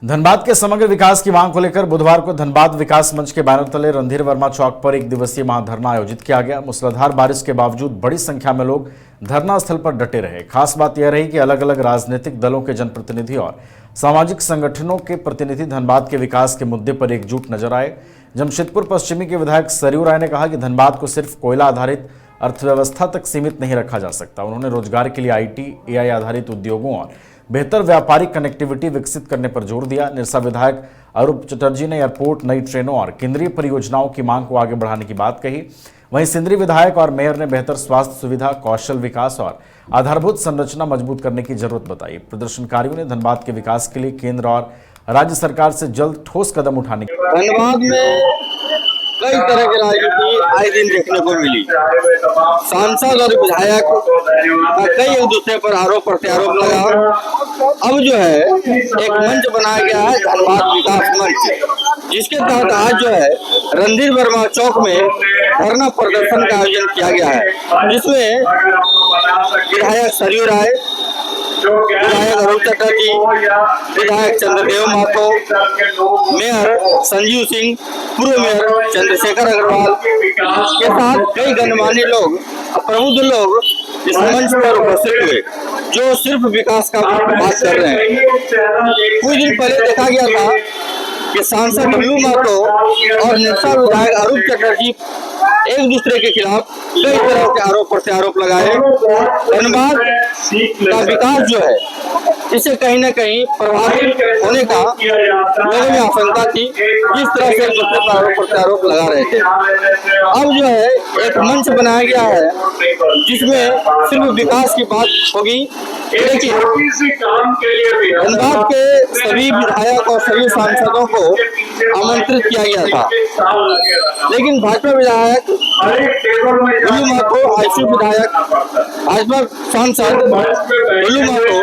धनबाद के समग्र विकास की मांग को लेकर बुधवार को धनबाद विकास मंच के बैनर तले रणधीर वर्मा चौक पर एक दिवसीय महाधरना आयोजित किया गया। मूसलाधार बारिश के बावजूद बड़ी संख्या में लोग धरना स्थल पर डटे रहे। खास बात यह रही कि अलग अलग राजनीतिक दलों के जनप्रतिनिधि और सामाजिक संगठनों के प्रतिनिधि धनबाद के विकास के मुद्दे पर एकजुट नजर आए। जमशेदपुर पश्चिमी के विधायक सरयू राय ने कहा कि धनबाद को सिर्फ कोयला आधारित अर्थव्यवस्था तक सीमित नहीं रखा जा सकता। उन्होंने रोजगार के लिए IT, AI आधारित उद्योगों और बेहतर व्यापारिक कनेक्टिविटी विकसित करने पर जोर दिया। निरसा विधायक अरूप चटर्जी ने एयरपोर्ट, नई ट्रेनों और केंद्रीय परियोजनाओं की मांग को आगे बढ़ाने की बात कही। वहीं सिंदरी विधायक और मेयर ने बेहतर स्वास्थ्य सुविधा, कौशल विकास और आधारभूत संरचना मजबूत करने की जरूरत बताई। प्रदर्शनकारियों ने धनबाद के विकास के लिए केंद्र और राज्य सरकार से जल्द ठोस कदम उठाने की धनबाद में कई तरह की राजनीति आए दिन देखने को मिली। सांसद और विधायक कई एक दूसरे पर आरोप प्रत्यारोप लगा। अब जो है एक मंच बनाया गया है धनबाद विकास मंच, जिसके तहत आज जो है रणधीर वर्मा चौक में धरना प्रदर्शन का आयोजन किया गया है, जिसमें विधायक सरयू राय, विधायक अरूप चटर्जी, विधायक चंद्रदेव महतो, मेयर संजीव सिंह, पूर्व मेयर चंद्रशेखर अग्रवाल के साथ कई गणमान्य लोग, प्रबुद्ध लोग इस मंच पर उपस्थित हुए, जो सिर्फ विकास का बात कर रहे हैं। कुछ दिन पहले देखा गया था कि सांसद डब्लू महतो और निरसा विधायक अरूप चटर्जी एक दूसरे के खिलाफ कई तरह के आरोप प्रत्यारोप लगाए। धनबाद का विकास जो है इससे कहीं न कहीं प्रभावित होने का लोगों में आशंका थी, जिस तरह से दूसरे पर आरोप प्रत्यारोप लगा रहे थे। अब जो है एक मंच बनाया गया है जिसमें सिर्फ विकास की बात होगी, लेकिन धनबाद के सभी विधायक और सभी सांसदों को आमंत्रित किया गया था, लेकिन भाजपा विधायक डब्लू महतो, आईसी विधायक, भाजपा सांसद डब्लू महतो,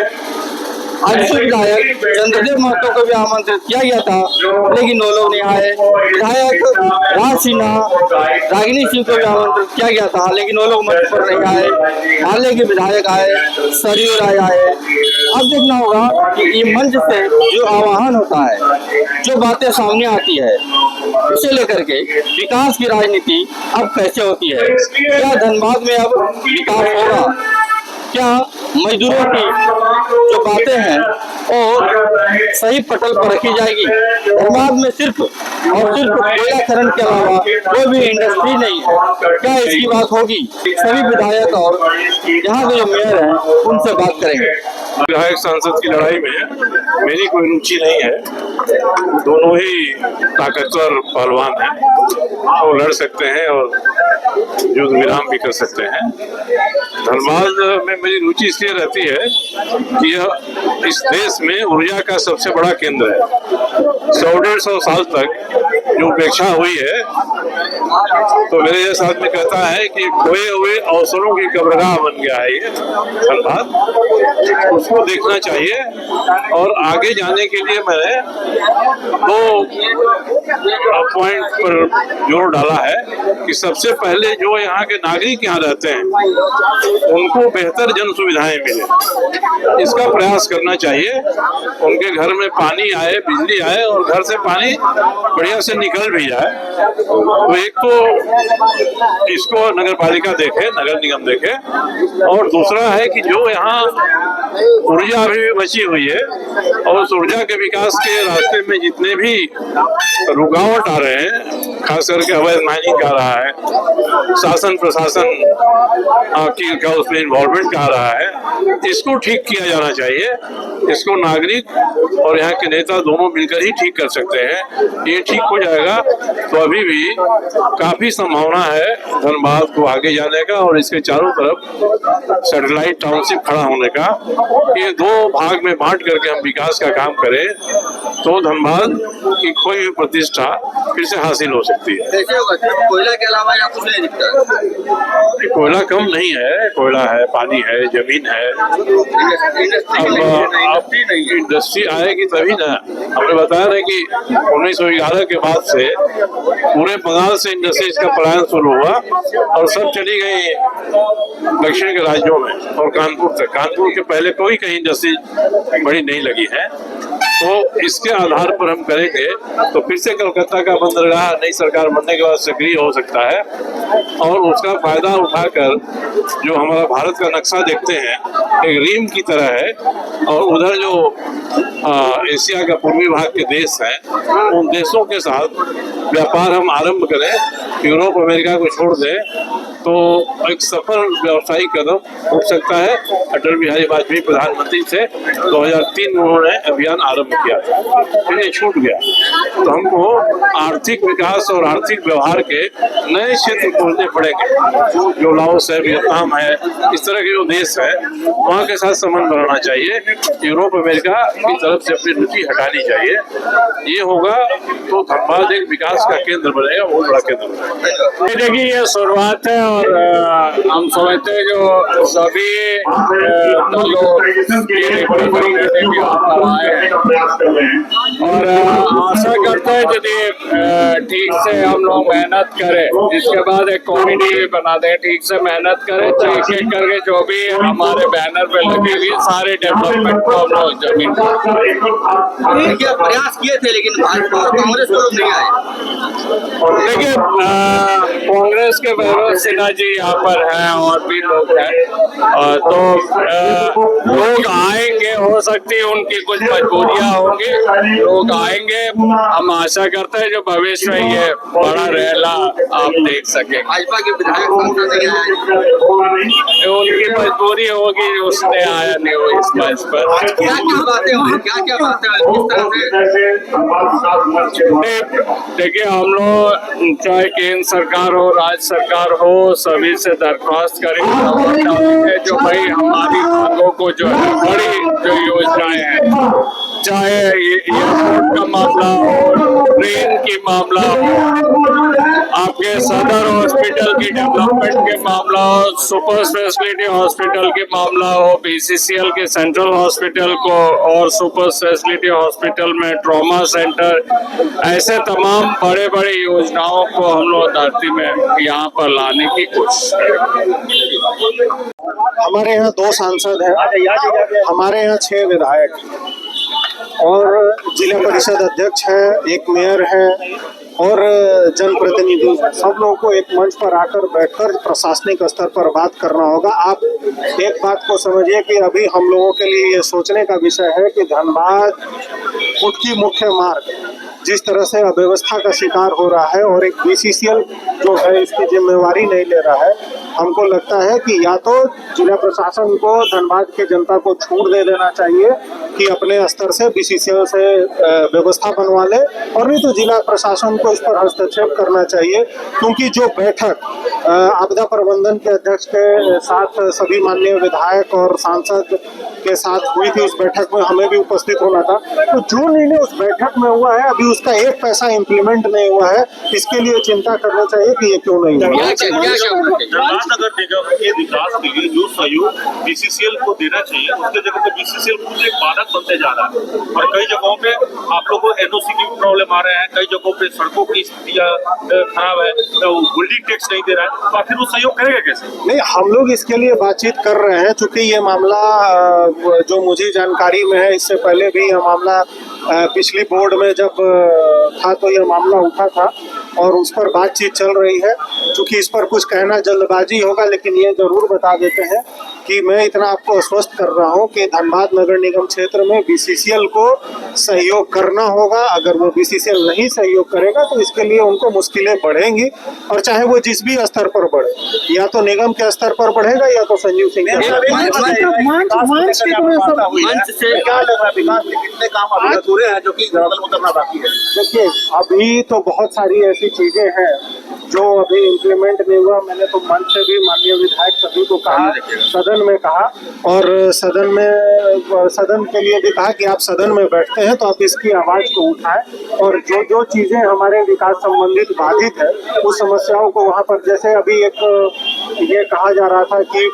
आईसी विधायक चंद्रदेव महतो को भी आमंत्रित किया गया था, लेकिन वो लोग नहीं आए। विधायक राज सिन्हा, रागिनी सिंह को भी आमंत्रित किया गया था, लेकिन वो लोग मंच पर नहीं आए। हाल के विधायक आए, सरयू राय आए। अब देखना होगा कि ये मंच से जो आह्वान होता है, जो बातें सामने आती है, इसे लेकर के विकास की राजनीति अब कैसे होती है। क्या धनबाद में अब विकास होगा? क्या मजदूरों की जो बातें हैं वो सही पटल पर रखी जाएगी? धनबाद में सिर्फ और सिर्फ कोयला खनन के अलावा कोई भी इंडस्ट्री नहीं है, क्या इसकी बात होगी? सभी विधायक और यहाँ के जो मेयर हैं उनसे बात करेंगे। विधायक सांसद की लड़ाई में मेरी कोई रुचि नहीं है। दोनों ही ताकतवर पहलवान हैं, वो लड़ सकते हैं और युद्ध विराम भी कर सकते हैं। धनबाद में मेरी रुचि इसलिए रहती है कि यह इस देश में ऊर्जा का सबसे बड़ा केंद्र है। 100-150 साल तक जो उपेक्षा हुई है, तो मेरे जैसा आदमी कहता है कि खोए हुए अवसरों की कब्रगाह बन गया है ये धनबाद। उसको देखना चाहिए और आगे जाने के लिए मैंने 2 पॉइंट पर जोर डाला है कि सबसे पहले जो यहाँ के नागरिक यहाँ रहते हैं उनको बेहतर जन सुविधाएं मिले, इसका प्रयास करना चाहिए। उनके घर में पानी आए, बिजली आए और घर से पानी बढ़िया से निकल भी जाए। तो एक तो इसको नगर पालिका देखे, नगर निगम देखे, और दूसरा है कि जो यहाँ ऊर्जा अभी बची हुई है और उस ऊर्जा के विकास के रास्ते में जितने भी रुकावट आ रहे हैं, खास करके अवैध माइनिंग का रहा है, शासन प्रशासन का उसमें इन्वॉल्वमेंट का रहा है, इसको ठीक किया जाना चाहिए। इसको नागरिक और यहाँ के नेता दोनों मिलकर ही ठीक कर सकते हैं। ये ठीक हो जाएगा तो अभी भी काफी संभावना है धनबाद को आगे जाने का और इसके चारों तरफ सैटेलाइट टाउनशिप खड़ा होने का। ये 2 भाग में बांट करके हम विकास का काम करें तो धनबाद की कोई भी प्रतिष्ठा फिर से हासिल हो सकती है। कोयला के अलावा या कुछ नहीं दिखता? कोयला कम नहीं है, कोयला है, पानी है, जमीन है। अब इंडस्ट्री आएगी तभी ना। हमने बताया ना कि 1911 के बाद से पूरे बंगाल से इंडस्ट्रीज का पलायन शुरू हुआ और सब चली गई दक्षिण के राज्यों में और कानपुर तक। कानपुर के पहले कोई कहीं इंडस्ट्री बड़ी नहीं लगी है। तो इसके आधार पर हम करेंगे तो फिर से कलकत्ता का बंदरगाह नई सरकार बनने के बाद सक्रिय हो सकता है और उसका फायदा उठाकर जो हमारा भारत का नक्शा देखते हैं एक रीम की तरह है और उधर जो एशिया का पूर्वी भाग के देश हैं उन देशों के साथ व्यापार हम आरंभ करें, यूरोप अमेरिका को छोड़ दें तो एक सफल व्यवसायिक कदम उठ सकता है। अटल बिहारी वाजपेयी प्रधानमंत्री थे, 2003 में उन्होंने अभियान आरंभ किया था, फिर ये छूट गया। तो हमको आर्थिक विकास और आर्थिक व्यवहार के नए क्षेत्र खोजने पड़ेंगे। जो लाओस है, वियतनाम है, इस तरह के जो देश है वहाँ के साथ संबंध बनाना चाहिए, यूरोप अमेरिका की तरफ से अपनी रुचि हटानी चाहिए। ये होगा तो धनबाद एक विकास का केंद्र बनेगा, बहुत बड़ा केंद्र बनेगा। देखिए ये शुरुआत है और हम समझते हैं जो सभी दलों बड़ी बड़ी नेता भी यहाँ पर आए और आशा करते हैं यदि ठीक से हम लोग मेहनत करें, इसके बाद एक कमेटी भी बना दें, ठीक से मेहनत करें, चेक चेक करके जो भी हमारे बैनर पे लगी हुई सारे डेवलपमेंट को हम लोग जमीन प्रयास किए थे लेकिन भाजपा और कांग्रेस को नहीं आए। देखिए कांग्रेस के वैभव सिन्हा जी यहाँ पर हैं और भी लोग हैं तो लोग आएंगे, हो सकती है उनकी कुछ मजबूरियां होंगी, लोग आएंगे। हम आशा करते हैं जो भविष्य में ये बड़ा रैला आप देख सकें। भाजपा के विधायक उनकी मजबूरी होगी, उसने आया नहीं हो इस मंच पर। क्या बातें हुई, क्या बातें हुई, किस तरह से? देखिए हम लोग चाहे केंद्र सरकार हो, राज्य सरकार हो, सभी से दरख्वास्त करेंगे जो भाई हमारी मांगों को जो है बड़ी जो योजनाएं हैं, चाहे एयरपोर्ट का मामला हो, ट्रेन की मामला हो, आपके सदर हॉस्पिटल की डेवलपमेंट के मामला हो, सुपर स्पेशलिटी हॉस्पिटल के मामला हो, बीसीसीएल के सेंट्रल हॉस्पिटल को और सुपर स्पेशलिटी हॉस्पिटल में ट्रॉमा सेंटर, ऐसे तमाम बड़े बड़े योजनाओं को हम लोग धरती में यहाँ पर लाने की कोशिश करेंगे। हमारे यहाँ 2 सांसद हैं, हमारे यहाँ 6 विधायक और जिला परिषद अध्यक्ष है, एक मेयर है और जनप्रतिनिधि हैं। सब लोगों को एक मंच पर आकर बैठकर प्रशासनिक स्तर पर बात करना होगा। आप एक बात को समझिए कि अभी हम लोगों के लिए ये सोचने का विषय है कि धनबाद की मुख्य मार्ग जिस तरह से अव्यवस्था का शिकार हो रहा है और एक बीसीसीएल जो है इसकी जिम्मेवारी नहीं ले रहा है, हमको लगता है कि या तो जिला प्रशासन को धनबाद के जनता को छूट दे देना चाहिए कि अपने स्तर से बीसीसीएल से व्यवस्था बनवा ले, और नहीं तो जिला प्रशासन को इस पर हस्तक्षेप करना चाहिए। क्योंकि जो बैठक आपदा प्रबंधन के अध्यक्ष के साथ सभी माननीय विधायक और सांसद के साथ हुई थी, उस बैठक में हमें भी उपस्थित होना था, तो जो निर्णय उस बैठक में हुआ है अभी उसका 1 पैसा इम्प्लीमेंट नहीं हुआ है। इसके लिए चिंता करना चाहिए कि ये क्यों नहीं हुआ। नगर निगम के विकास के लिए जो सहयोग बीसीसीएल को देना चाहिए उसके जगह पे बीसीसीएल खुद एक मानक बनते जा रहा है और कई जगहों पे आप लोगों को एनओसी की प्रॉब्लम आ रहे हैं, कई जगहों पे सड़कों की स्थितियां खराब है, तो बिल्डिंग टैक्स नहीं दे रहा है, तो आखिर वो सहयोग करेगा कैसे? नहीं, हम लोग इसके लिए बातचीत कर रहे हैं। चूंकि ये मामला जो मुझे जानकारी में है, इससे पहले भी यह मामला पिछली बोर्ड में जब था तो यह मामला उठा था और उस पर बातचीत चल रही है। चूंकि इस पर कुछ कहना जल्दबाजी होगा, लेकिन ये जरूर बता देते हैं कि मैं इतना आपको आश्वस्त कर रहा हूं कि धनबाद नगर निगम क्षेत्र में बीसीसीएल को सहयोग करना होगा। अगर वो बीसीसीएल नहीं सहयोग करेगा तो इसके लिए उनको मुश्किलें बढ़ेंगी, और चाहे वो जिस भी स्तर पर बढ़े, या तो निगम के स्तर पर बढ़ेगा या तो संजीव सिंह क्या लग रहा है विकास के कितने काम अभी अधूरे हैं जो कि धरातल में करना बाकी है? देखिए, अभी तो बहुत सारी ऐसी चीजें हैं जो अभी इम्प्लीमेंट नहीं हुआ। मैंने तो मंच से भी माननीय विधायक सभी को कहा, सदन में कहा, और सदन के लिए भी कहा कि आप सदन में बैठते हैं तो आप इसकी आवाज को उठाएं, और जो जो चीजें हमारे विकास संबंधित बाधित है उस समस्याओं को वहां पर, जैसे अभी एक ये कहा जा रहा था कि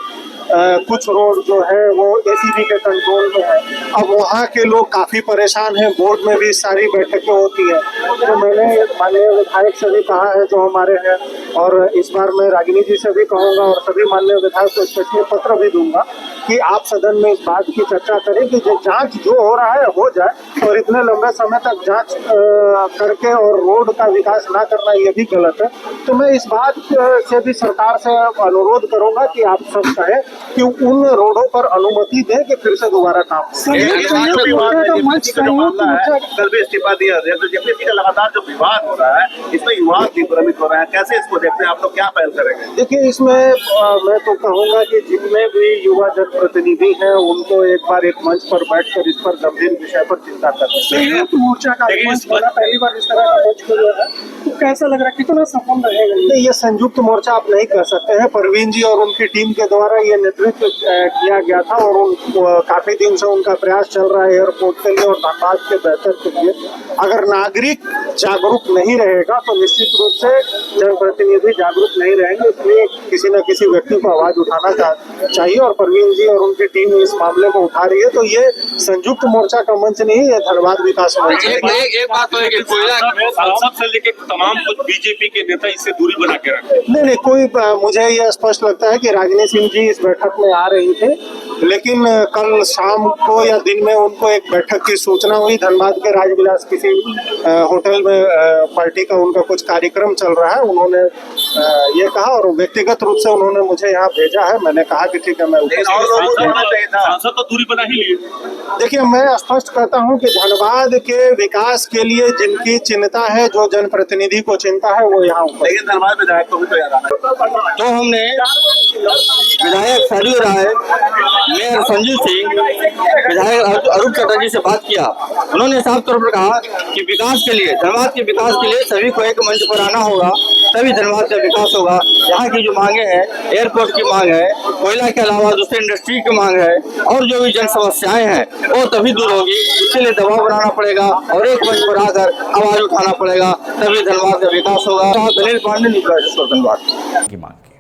कुछ रोड जो है वो एसीबी के कंट्रोल में है। अब वहाँ के लोग काफ़ी परेशान हैं, बोर्ड में भी सारी बैठकें होती हैं। तो मैंने माननीय विधायक से भी कहा है जो हमारे हैं और इस बार मैं रागिनी जी से भी कहूंगा और सभी माननीय विधायक को स्पेशली पत्र भी दूंगा कि आप सदन में इस बात की चर्चा करें कि जो जांच जो हो रहा है हो जाए, और इतने लंबे समय तक जांच करके और रोड का विकास ना करना ये भी गलत है। तो मैं इस बात से भी सरकार से अनुरोध करूंगा कि आप सब कहें कि उन रोडों पर अनुमति दें कि फिर से दोबारा काम कल भी इस्तीफा दिया तो जेपीएससी का लगातार जो विवाद हो रहा है, इसमें युवा भी भ्रमित हो रहे हैं, कैसे इसको देखते हैं आप लोग, क्या पहल करेंगे? देखिए, इसमें मैं तो कहूंगा कि जितने भी युवा जनप्रतिनिधि हैं उनको एक बार एक मंच पर बैठकर इस पर गंभीर विषय पर चिंता करनी चाहिए। मोर्चा का मंच बना, पहली बार इस तरह का मंच हो रहा है, तो कैसा लग रहा है, कितना सफल रहेगा? नहीं, ये संयुक्त मोर्चा आप नहीं कह सकते हैं। परवीन जी और उनकी टीम के द्वारा ये नेतृत्व किया गया था और काफी दिन से उनका प्रयास चल रहा है एयरपोर्ट के लिए और धनबाद के बेहतर के लिए। अगर नागरिक जागरूक नहीं रहेगा तो निश्चित रूप से जनप्रतिनिधि जागरूक नहीं रहेंगे, इसलिए किसी न किसी व्यक्ति को आवाज उठाना चाहिए और परवीन जी और उनकी टीम इस मामले को उठा रही है। तो ये संयुक्त मोर्चा का मंच नहीं है, धनबाद विकास मंच है। एक बात तो है कि कोयला सांसद से लेके तमाम कुछ बीजेपी के नेता इससे दूरी बना के रखे। नहीं, कोई मुझे ये स्पष्ट लगता है कि रागिनी सिंह जी इस बैठक में आ रही थे, लेकिन कल शाम को या दिन में उनको एक बैठक की सूचना हुई। धनबाद के राजविलास किसी होटल में पार्टी का उनका कुछ कार्यक्रम चल रहा है, उन्होंने ये कहा और व्यक्तिगत रूप से उन्होंने मुझे यहाँ भेजा है। मैंने कहा कि ठीक है, मैं सांसद तो दूरी बना ही लिए। देखिए, मैं स्पष्ट कहता हूँ कि धनबाद के विकास के लिए जिनकी चिंता है, जो जनप्रतिनिधि को चिंता है, वो यहाँ लेकिन धनबाद विधायक को भी तो याद आना। तो हमने विधायक सरयू राय, मेयर संजू सिंह, विधायक अरूप चटर्जी से बात किया। उन्होंने साफ तौर पर कहा कि विकास के लिए, धनबाद के विकास के लिए सभी को एक मंच पर आना होगा, तभी धनबाद का विकास होगा। यहाँ की जो मांगे हैं, एयरपोर्ट की मांग है, कोयला के अलावा दूसरे इंडस्ट्री की मांग है और जो भी जन समस्याएं हैं वो तभी दूर होगी। इसके लिए दबाव बनाना पड़ेगा और एक मंच पर आकर आवाज उठाना पड़ेगा, तभी धनबाद का विकास होगा। धनील पांडे, धनबाद की मांग की।